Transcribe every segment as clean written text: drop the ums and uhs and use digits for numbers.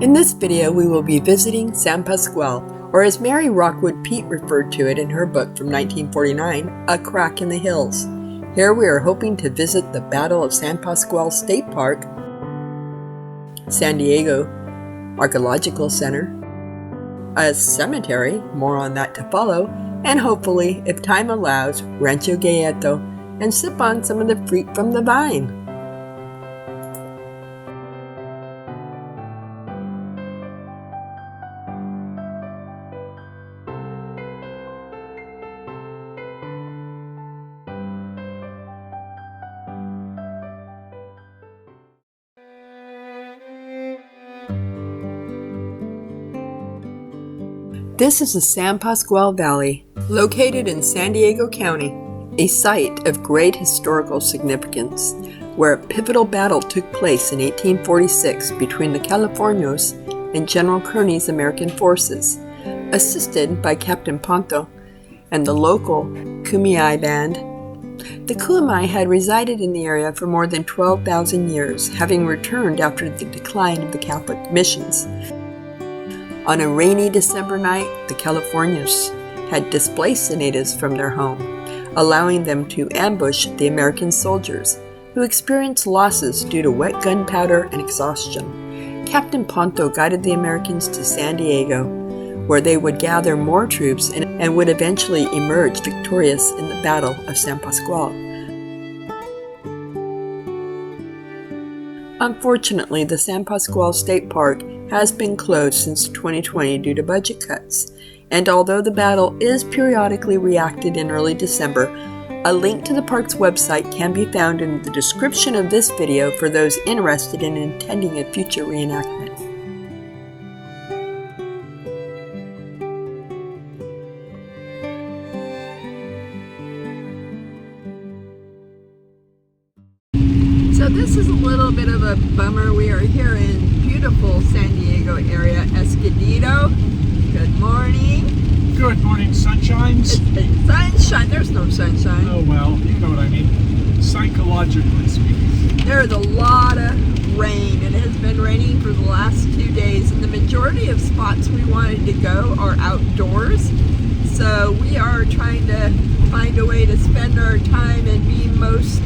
In this video, we will be visiting San Pasqual, or as Mary Rockwood Pete referred to it in her book from 1949, A Crack in the Hills. Here we are hoping to visit the Battle of San Pasqual State Park, San Diego Archaeological Center, a cemetery, more on that to follow, and hopefully, if time allows, Rancho Guejito, and sip on some of the fruit from the vine. This is the San Pasqual Valley, located in San Diego County, a site of great historical significance, where a pivotal battle took place in 1846 between the Californios and General Kearny's American forces, assisted by Captain Ponto and the local Kumeyaay band. The Kumeyaay had resided in the area for more than 12,000 years, having returned after the decline of the Catholic missions. On a rainy December night, the Californios had displaced the natives from their home, allowing them to ambush the American soldiers, who experienced losses due to wet gunpowder and exhaustion. Captain Ponto guided the Americans to San Diego, where they would gather more troops and would eventually emerge victorious in the Battle of San Pasqual. Unfortunately, the San Pasqual State Park has been closed since 2020 due to budget cuts, and although the battle is periodically reenacted in early December, a link to the park's website can be found in the description of this video for those interested in attending a future reenactment. So this is a little bit of a bummer. We are here in beautiful San Diego area, Escondido. Good morning. Good morning, sunshines. It's sunshine. There's no sunshine. Oh well, you know what I mean. Psychologically speaking. There's a lot of rain, and it has been raining for the last 2 days, and the majority of spots we wanted to go are outdoors. So we are trying to find a way to spend our time and be most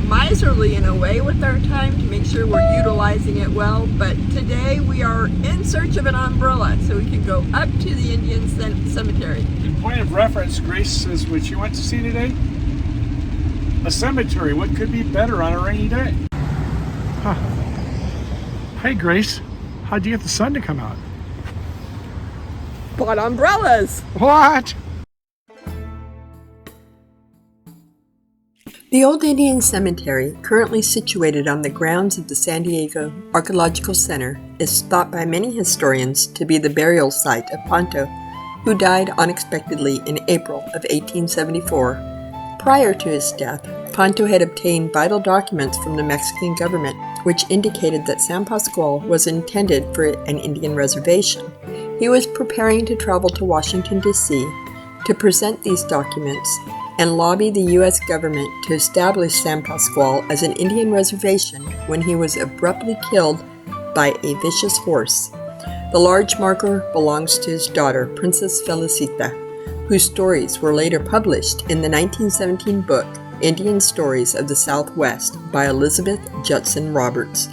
miserly in a way with our time to make sure we're utilizing it well. But today we are in search of an umbrella so we can go up to the Indian Cemetery. In point of reference, Grace says what you went to see today? A cemetery. What could be better on a rainy day? Huh. Hey Grace, how'd you get the sun to come out? Bought umbrellas. What? The Old Indian Cemetery, currently situated on the grounds of the San Diego Archaeological Center, is thought by many historians to be the burial site of Ponto, who died unexpectedly in April of 1874. Prior to his death, Ponto had obtained vital documents from the Mexican government, which indicated that San Pasqual was intended for an Indian reservation. He was preparing to travel to Washington, D.C. to present these documents and lobby the U.S. government to establish San Pasqual as an Indian reservation when he was abruptly killed by a vicious horse. The large marker belongs to his daughter, Princess Felicita, whose stories were later published in the 1917 book, Indian Stories of the Southwest by Elizabeth Judson Roberts.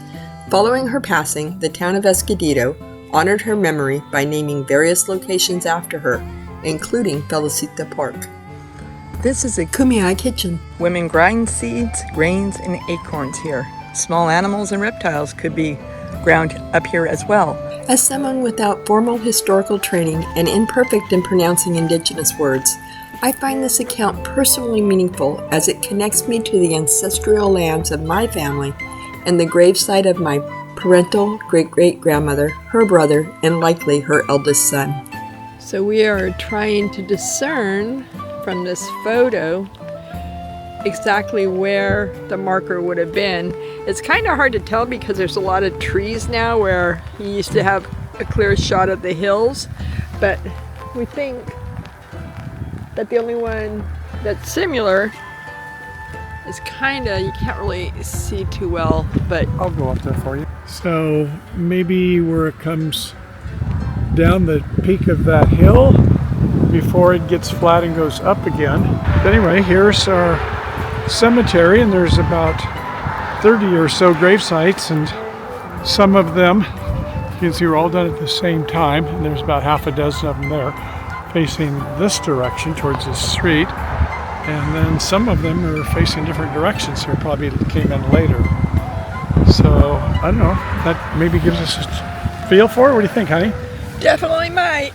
Following her passing, the town of Escondido honored her memory by naming various locations after her, including Felicita Park. This is a Kumeyaay kitchen. Women grind seeds, grains, and acorns here. Small animals and reptiles could be ground up here as well. As someone without formal historical training and imperfect in pronouncing Indigenous words, I find this account personally meaningful as it connects me to the ancestral lands of my family and the gravesite of my parental great-great-grandmother, her brother, and likely her eldest son. So we are trying to discern from this photo exactly where the marker would have been. It's kind of hard to tell because there's a lot of trees now where you used to have a clear shot of the hills, but we think that the only one that's similar It's kind of, you can't really see too well, but I'll go up there for you. So maybe where it comes down the peak of that hill before it gets flat and goes up again. But anyway, here's our cemetery, and there's about 30 or so grave sites, and some of them you can see were all done at the same time, and there's about half a dozen of them there facing this direction towards the street, and then some of them are facing different directions here, probably came in later. So I don't know, that maybe gives us a feel for it. What do you think, honey? definitely might.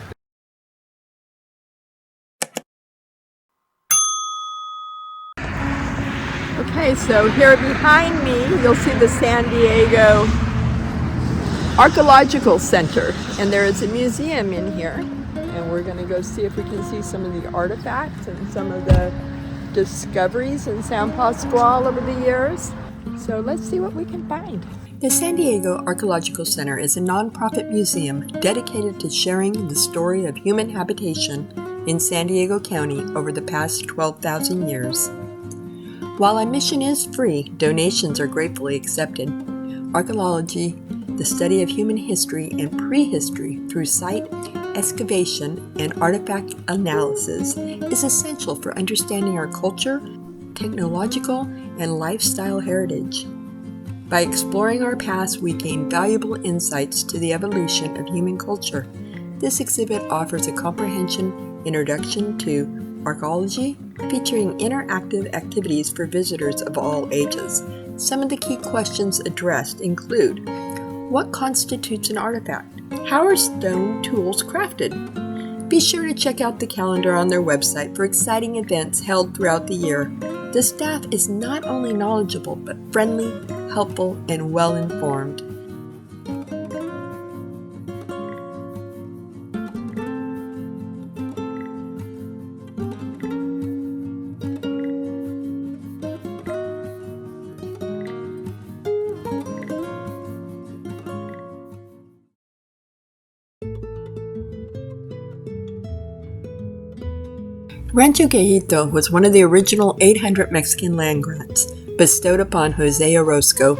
Okay, so here behind me, you'll see the San Diego Archaeological Center, and there is a museum in here, and we're going to go see if we can see some of the artifacts and some of the discoveries in San Pasqual over the years. So let's see what we can find. The San Diego Archaeological Center is a nonprofit museum dedicated to sharing the story of human habitation in San Diego County over the past 12,000 years. While admission is free, donations are gratefully accepted. Archaeology, the study of human history and prehistory through site excavation and artifact analysis, is essential for understanding our culture, technological, and lifestyle heritage. By exploring our past, we gain valuable insights to the evolution of human culture. This exhibit offers a comprehensive introduction to archaeology, featuring interactive activities for visitors of all ages. Some of the key questions addressed include: what constitutes an artifact? How are stone tools crafted? Be sure to check out the calendar on their website for exciting events held throughout the year. The staff is not only knowledgeable, but friendly, helpful, and well-informed. Rancho Guejito was one of the original 800 Mexican land grants bestowed upon Jose Orozco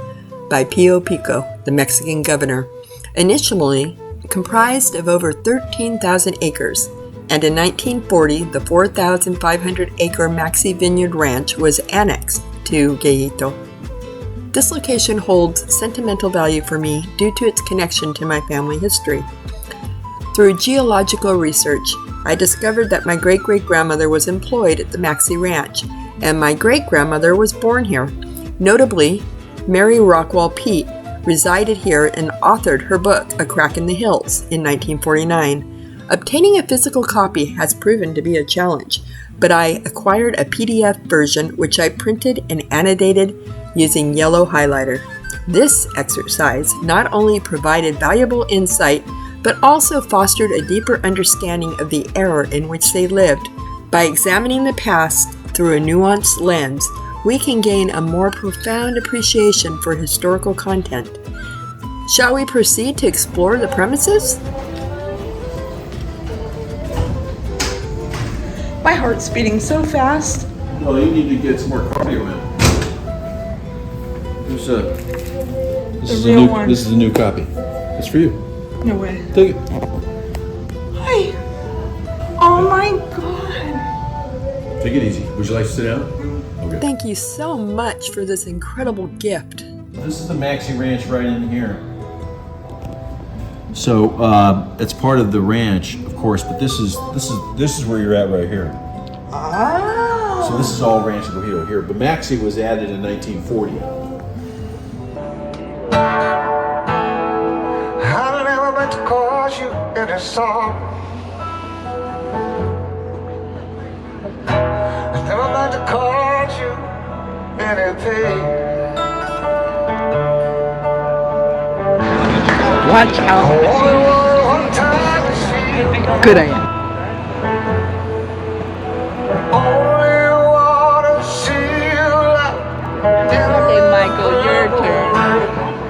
by Pio Pico, the Mexican governor, initially comprised of over 13,000 acres, and in 1940 the 4,500-acre Maxi Vineyard Ranch was annexed to Guejito. This location holds sentimental value for me due to its connection to my family history. Through geological research, I discovered that my great-great-grandmother was employed at the Maxi Ranch, and my great-grandmother was born here. Notably, Mary Rockwell Peete resided here and authored her book, A Crack in the Hills, in 1949. Obtaining a physical copy has proven to be a challenge, but I acquired a PDF version which I printed and annotated using yellow highlighter. This exercise not only provided valuable insight, but also fostered a deeper understanding of the era in which they lived. By examining the past through a nuanced lens, we can gain a more profound appreciation for historical content. Shall we proceed to explore the premises? My heart's beating so fast. Well, you need to get some more cardio in. This is a new copy. It's for you. No way. Take it. Hi. Oh my God. Take it easy. Would you like to sit down? Okay. Thank you so much for this incredible gift. This is the Maxi Ranch right in here. So it's part of the ranch, of course, but this is where you're at right here. Oh. So this is all Rancho Guejito here, but Maxi was added in 1940. You in a song. I never meant to call you anything. Watch out. One time to see. Good I am. Only wanna see you like. Okay, Michael, your turn.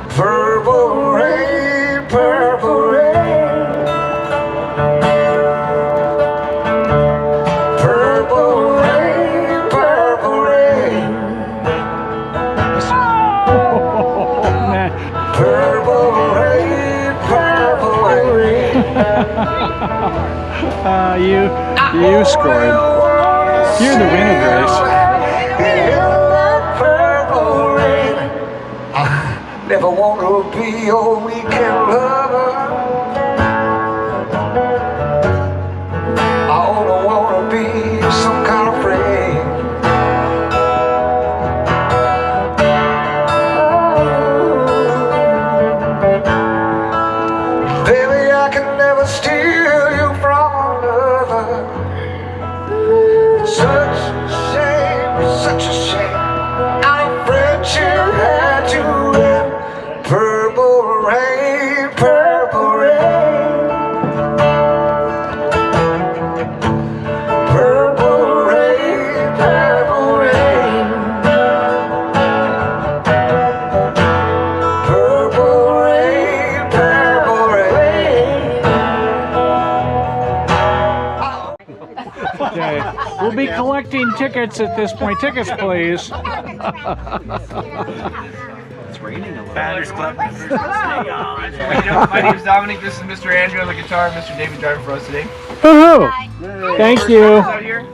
Purple rain, purple rain. Purple rain, purple rain. You scored. You're the winner, Grace. Never want to be your weekend lover. I only want to be some kind of friend. Baby, I can never steal you from another. Such a shame, such a shame. Our friendship had to end. Purple rain, purple rain. Purple rain, purple rain. Purple rain, purple rain. Okay. We'll be collecting tickets at this point. Tickets, please. Batters Club. My name is Dominic. This is Mr. Andrew on the guitar. Mr. David driving for us today. Woohoo! Thank you. Out here.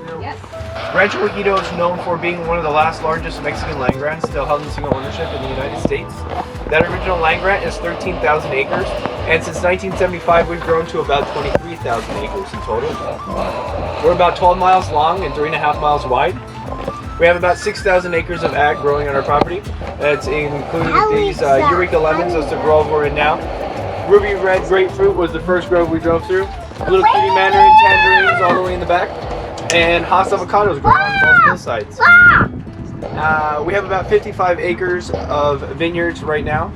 Rancho Guejito is known for being one of the last largest Mexican land grants still held in single ownership in the United States. That original land grant is 13,000 acres, and since 1975 we've grown to about 23,000 acres in total. We're about 12 miles long and 3.5 miles wide. We have about 6,000 acres of ag growing on our property. That's including these Eureka lemons, that's the grove we're in now. Ruby red grapefruit was the first grove we drove through. Little cutie mandarin, tangerines all the way in the back. And Haas avocados growing on both hillsides. We have about 55 acres of vineyards right now.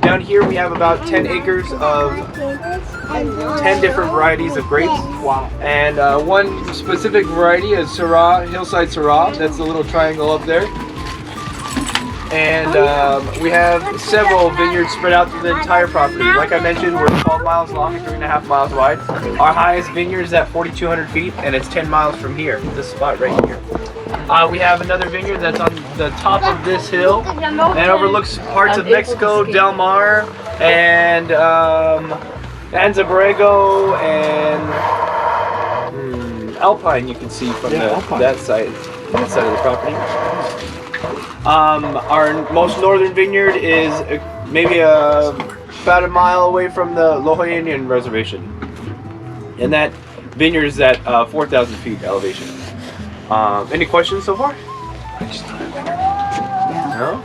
Down here we have about 10 acres of 10 different varieties of grapes. Wow. And one specific variety is Syrah, Hillside Syrah. That's the little triangle up there. And we have several vineyards spread out through the entire property. Like I mentioned, we're 12 miles long and 3.5 miles wide. Our highest vineyard is at 4,200 feet, and it's 10 miles from here, this spot right here. We have another vineyard that's on the top of this hill and overlooks parts of Mexico, Del Mar, and Anza-Borrego, and Alpine. You can see from that side of the property. Our most northern vineyard is maybe about a mile away from the Loja Indian Reservation, and that vineyard is at 4,000 feet elevation. Any questions so far? No?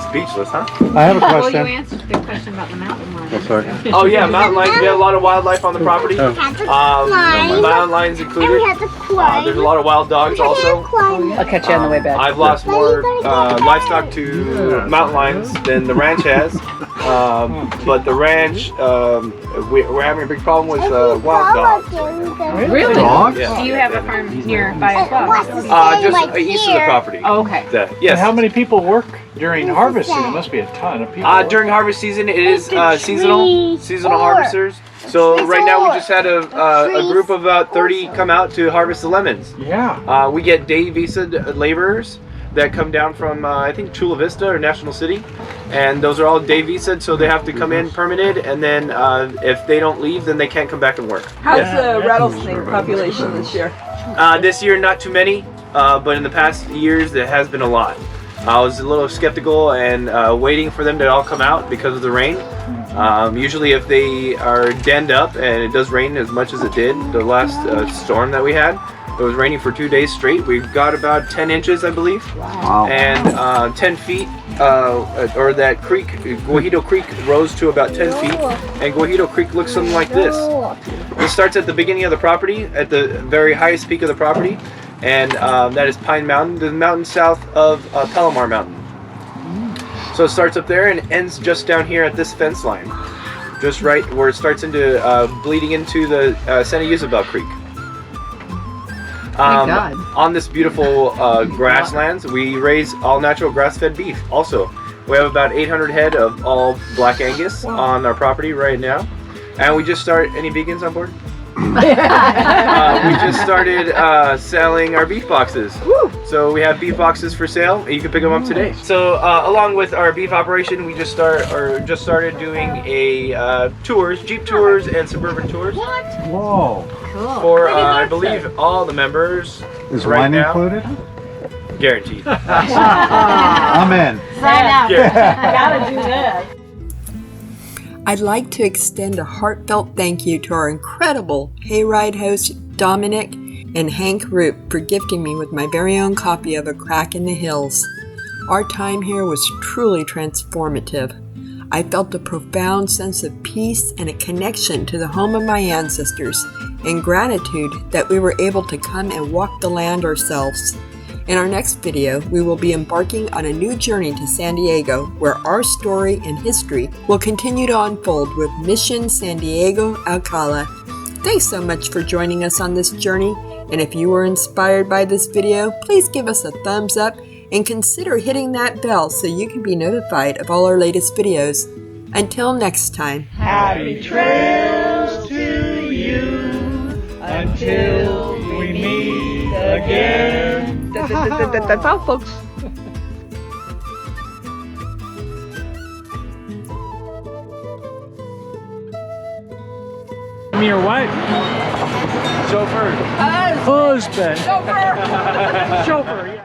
Speechless, huh? I have a Well, you question. answered the question about the mountain lion. Sorry. Oh yeah, mountain lions. We have a lot of wildlife on the property. Mountain lions included. There's a lot of wild dogs also. I'll catch you on the way back. I've lost more livestock to mountain lions than the ranch has. But the ranch, we're having a big problem with wild dogs. Really? Dogs? Yeah. Do you have a farm nearby as well? Just east of the property. Oh, okay. Yes. And how many people work during harvest season? It must be a ton of people. During harvest season, it is seasonal harvesters. So right now we just had a group of about 30 come out to harvest the lemons. Yeah. We get day visa laborers that come down from I think Chula Vista or National City, and those are all day visa, so they have to come in permitted, and then if they don't leave, then they can't come back and work. How's the rattlesnake population this year? This year, not too many, but in the past years, there has been a lot. I was a little skeptical and waiting for them to all come out because of the rain. Usually if they are denned up, and it does rain as much as it did the last storm that we had, it was raining for 2 days straight. We got about 10 inches, I believe. Wow. And 10 feet, or that creek, Guejito Creek, rose to about 10 feet. And Guejito Creek looks something like this. It starts at the beginning of the property, at the very highest peak of the property. And that is Pine Mountain, the mountain south of Palomar Mountain. So it starts up there and ends just down here at this fence line. Just right where it starts into bleeding into the Santa Ysabel Creek. On this beautiful grasslands, we raise all natural grass-fed beef. Also, we have about 800 head of all Black Angus on our property right now. And we just started. Any vegans on board? We just started selling our beef boxes. Woo! So we have beef boxes for sale. You can pick them up today. So along with our beef operation, we just started doing a tours, Jeep tours and suburban tours. What? Whoa. Cool. For I believe all the members. Is right wine now, included? Guaranteed. I'm in. Sign up. Gotta do that. I'd like to extend a heartfelt thank you to our incredible hayride hosts Dominic and Hank Roop for gifting me with my very own copy of A Crack in the Hills. Our time here was truly transformative. I felt a profound sense of peace and a connection to the home of my ancestors, and gratitude that we were able to come and walk the land ourselves. In our next video, we will be embarking on a new journey to San Diego, where our story and history will continue to unfold with Mission San Diego Alcala. Thanks so much for joining us on this journey, and if you were inspired by this video, please give us a thumbs up and consider hitting that bell so you can be notified of all our latest videos. Until next time. Happy trails to you until we meet again. That's all, folks. Me or what? Chauffeur. Husband. Chauffeur. Chauffeur, yeah.